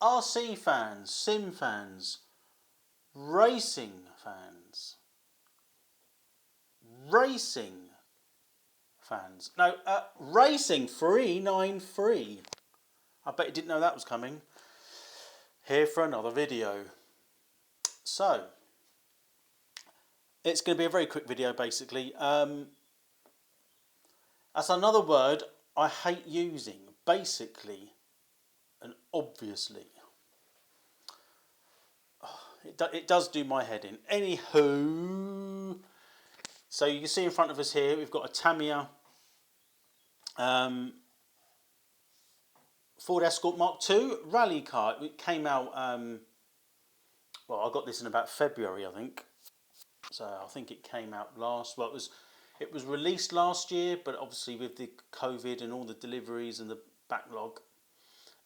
RC fans, sim fans, racing fans, racing fans. No, Racing 393. I bet you didn't know that was coming. Here for another video. So, it's going to be a very quick video basically. That's another word I hate using. Basically and obviously. It does do my head in. Anywho, so you can see in front of us here we've got a Tamiya Ford Escort Mark II rally car. It came out, well, I got this in about February, I think. So I think it came out last, well, it was released last year, but obviously with the COVID and all the deliveries and the backlog,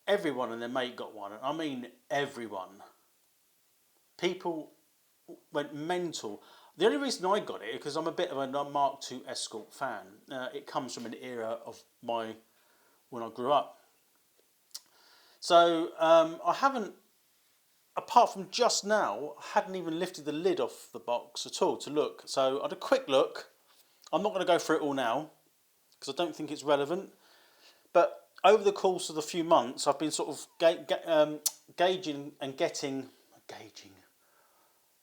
everyone and their mate got one. I mean everyone. People went mental. The only reason I got it is because I'm a bit of a Mark II Escort fan. It comes from an era of when I grew up. So I haven't, apart from just now, I hadn't even lifted the lid off the box at all to look. So I had a quick look. I'm not going to go through it all now because I don't think it's relevant. But over the course of the few months, I've been sort of gauging and getting...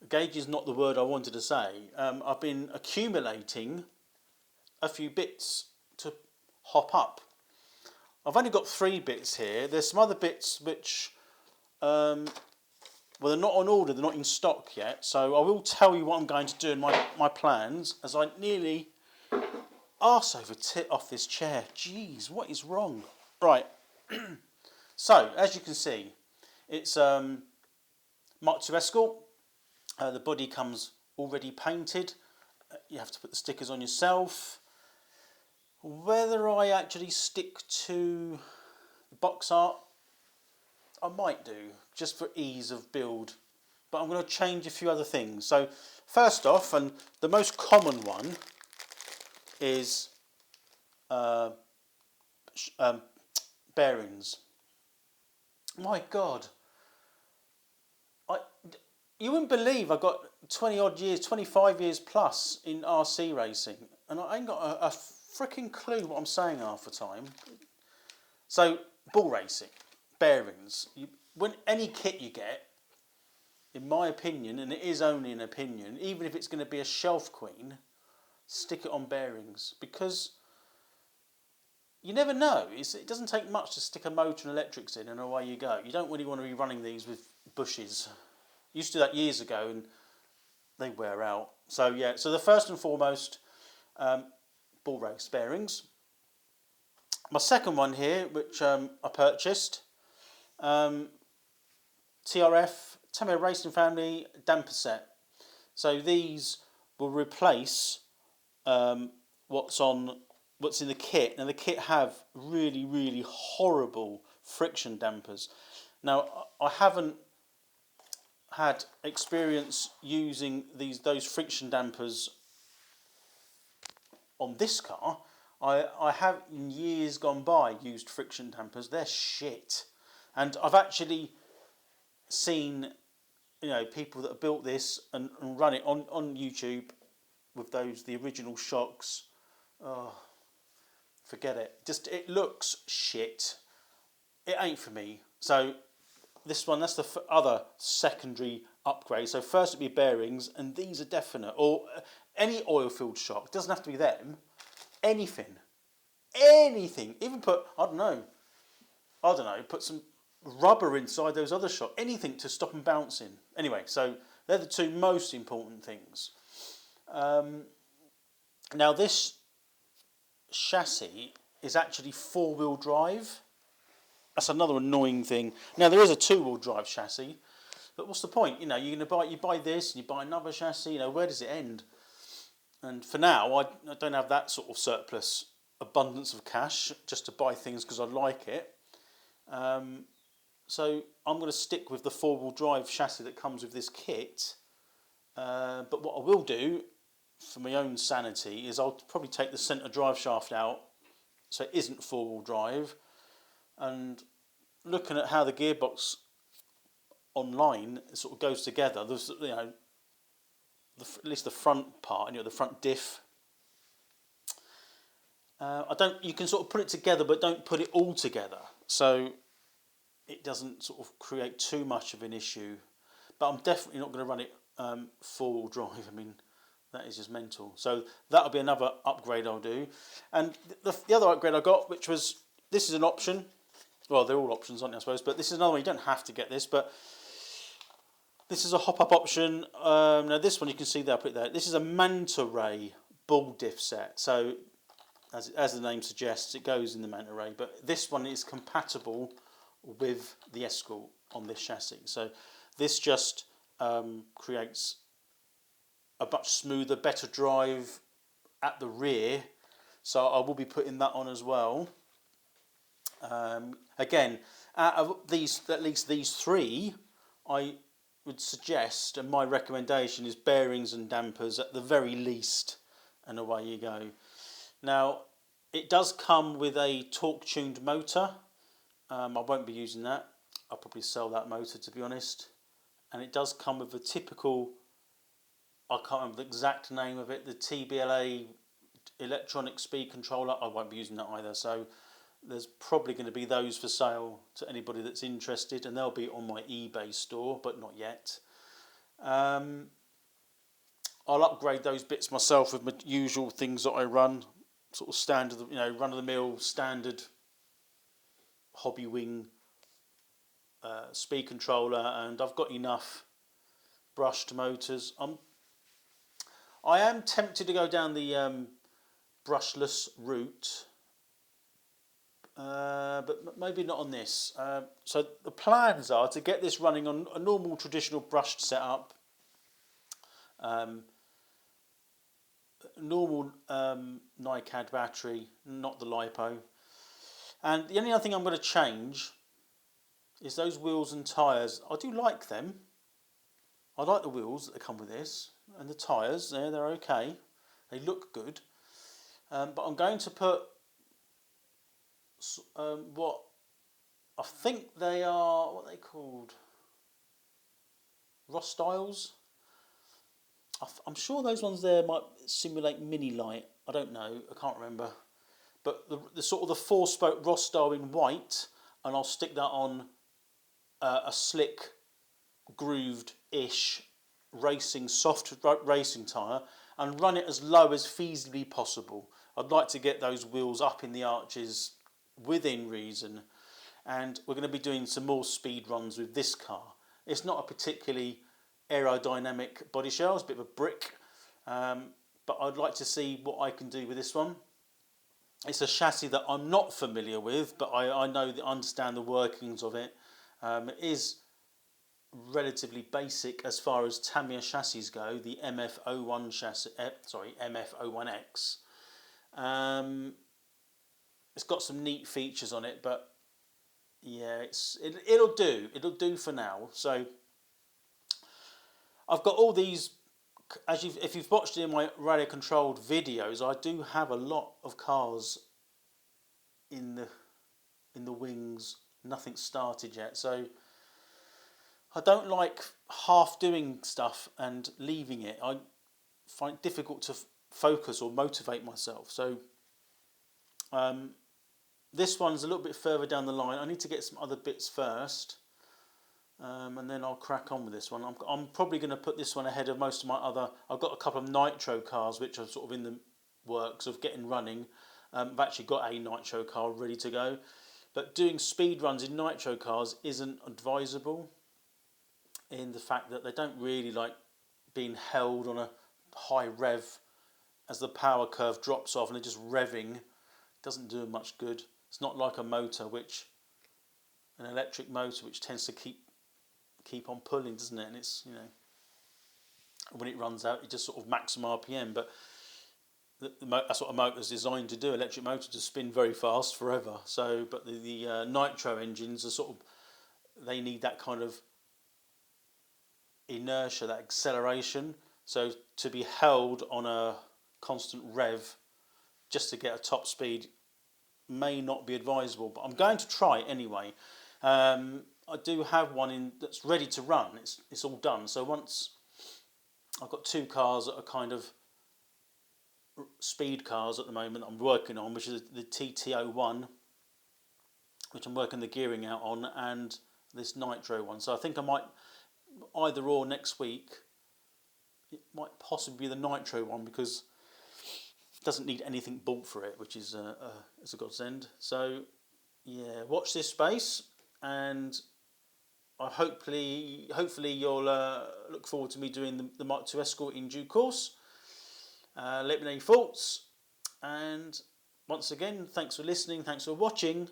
Gauge is not the word I wanted to say. I've been accumulating a few bits to hop up. I've only got 3 bits here. There's some other bits which, well, they're not on order, they're not in stock yet. So I will tell you what I'm going to do in my plans as I nearly arse over tit off this chair. Jeez, what is wrong? Right. So, as you can see, it's Mark II Escort. The body comes already painted. You have to put the stickers on yourself. Whether I actually stick to the box art, I might do, just for ease of build. But I'm going to change a few other things. So first off, and the most common one, is bearings. My God. You wouldn't believe I've got 20 odd years, 25 years plus in RC racing, and I ain't got a freaking clue what I'm saying half the time. So, bull racing, bearings. When any kit you get, in my opinion, and it is only an opinion, even if it's going to be a shelf queen, stick it on bearings, because you never know. It doesn't take much to stick a motor and electrics in and away you go. You don't really want to be running these with bushes. Used to do that years ago and they wear out. So yeah, so the first and foremost, bull race bearings. My second one here, which I purchased, TRF, Tamiya Racing Family damper set. So these will replace what's in the kit. Now the kit have really, really horrible friction dampers. Now I haven't had experience using those friction dampers on this car. I have in years gone by used friction dampers. They're shit, and I've actually seen people that have built this and run it on YouTube with the original shocks. Oh, forget it. It looks shit. It ain't for me. So this one, that's the other secondary upgrade. So first it'd be bearings, and these are definite. Or any oil-filled shock. It doesn't have to be them. Anything. Even put, I don't know, put some rubber inside those other shocks. Anything to stop them bouncing. Anyway, so they're the 2 most important things. Now this chassis is actually 4-wheel drive. That's another annoying thing. Now there is a 2-wheel drive chassis, but what's the point? You're going to you buy this and you buy another chassis. Where does it end? And for now, I don't have that sort of surplus abundance of cash just to buy things because I like it. So I'm going to stick with the 4-wheel drive chassis that comes with this kit. But what I will do, for my own sanity, is I'll probably take the centre drive shaft out so it isn't 4-wheel drive. And looking at how the gearbox online, it sort of goes together. There's, you know, at least the front part, the front diff. I don't. You can sort of put it together, but don't put it all together, so it doesn't sort of create too much of an issue. But I'm definitely not going to run it four-wheel drive. I mean, that is just mental. So that'll be another upgrade I'll do. And the other upgrade I got, which was, this is an option. Well, they're all options, aren't they, I suppose? But this is another one. You don't have to get this, but this is a hop-up option. Now this one you can see there, I put it there. This is a manta ray ball diff set. So as the name suggests, it goes in the manta ray. But this one is compatible with the Escort on this chassis. So this just creates a much smoother, better drive at the rear. So I will be putting that on as well. Again, out of these, at least these three, I would suggest, and my recommendation is bearings and dampers at the very least, and away you go. Now, it does come with a torque-tuned motor. I won't be using that. I'll probably sell that motor, to be honest. And it does come with a typical, I can't remember the exact name of it, the TBLA electronic speed controller. I won't be using that either. So there's probably going to be those for sale to anybody that's interested, and they'll be on my eBay store, but not yet. I'll upgrade those bits myself with my usual things that I run, sort of standard, run-of-the-mill standard hobby wing speed controller, and I've got enough brushed motors. I am tempted to go down the brushless route. But maybe not on this. So the plans are to get this running on a normal traditional brushed setup, normal NiCad battery, not the LiPo. And the only other thing I'm going to change is those wheels and tyres. I do like them. I like the wheels that come with this, and the tyres. They're okay. They look good. But I'm going to put what I think they are, what are they called? Rostyles. I'm sure those ones there might simulate mini light. I don't know. I can't remember. But the sort of the 4-spoke Rostyle in white, and I'll stick that on a slick, grooved-ish soft racing tyre, and run it as low as feasibly possible. I'd like to get those wheels up in the arches within reason, and we're going to be doing some more speed runs with this car. It's not a particularly aerodynamic body shell, it's a bit of a brick, but I'd like to see what I can do with this one. It's a chassis that I'm not familiar with, but I understand the workings of it. It is relatively basic as far as Tamiya chassis go, the MF01 chassis, MF01X. It's got some neat features on it, but yeah, it'll do. It'll do for now. So I've got all these. If you've watched in my radio controlled videos, I do have a lot of cars in the wings. Nothing started yet, so I don't like half doing stuff and leaving it. I find it difficult to focus or motivate myself. So this one's a little bit further down the line. I need to get some other bits first, and then I'll crack on with this one. I'm probably going to put this one ahead of most of my other. I've got a couple of Nitro cars which are sort of in the works of getting running. I've actually got a Nitro car ready to go, but doing speed runs in Nitro cars isn't advisable, in the fact that they don't really like being held on a high rev as the power curve drops off, and they're just revving. It doesn't do much good. It's not like a motor, an electric motor, which tends to keep on pulling, doesn't it? And it's, when it runs out, it just sort of maximum RPM. But that's what a motor's designed to do. Electric motor to spin very fast forever. So, but the Nitro engines are they need that kind of inertia, that acceleration. So to be held on a constant rev just to get a top speed may not be advisable, but I'm going to try it anyway. I do have one in that's ready to run. It's all done. So once I've got two cars that are kind of speed cars at the moment that I'm working on, which is the TT01, which I'm working the gearing out on, and this Nitro one. So I think I might either or next week. It might possibly be the Nitro one because it doesn't need anything bought for it, which is a godsend. So yeah, watch this space, and hopefully you'll look forward to me doing the Mark II Escort in due course. Let me know your thoughts, and once again, thanks for listening, thanks for watching,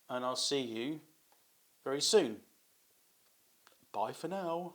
and I'll see you very soon. Bye for now.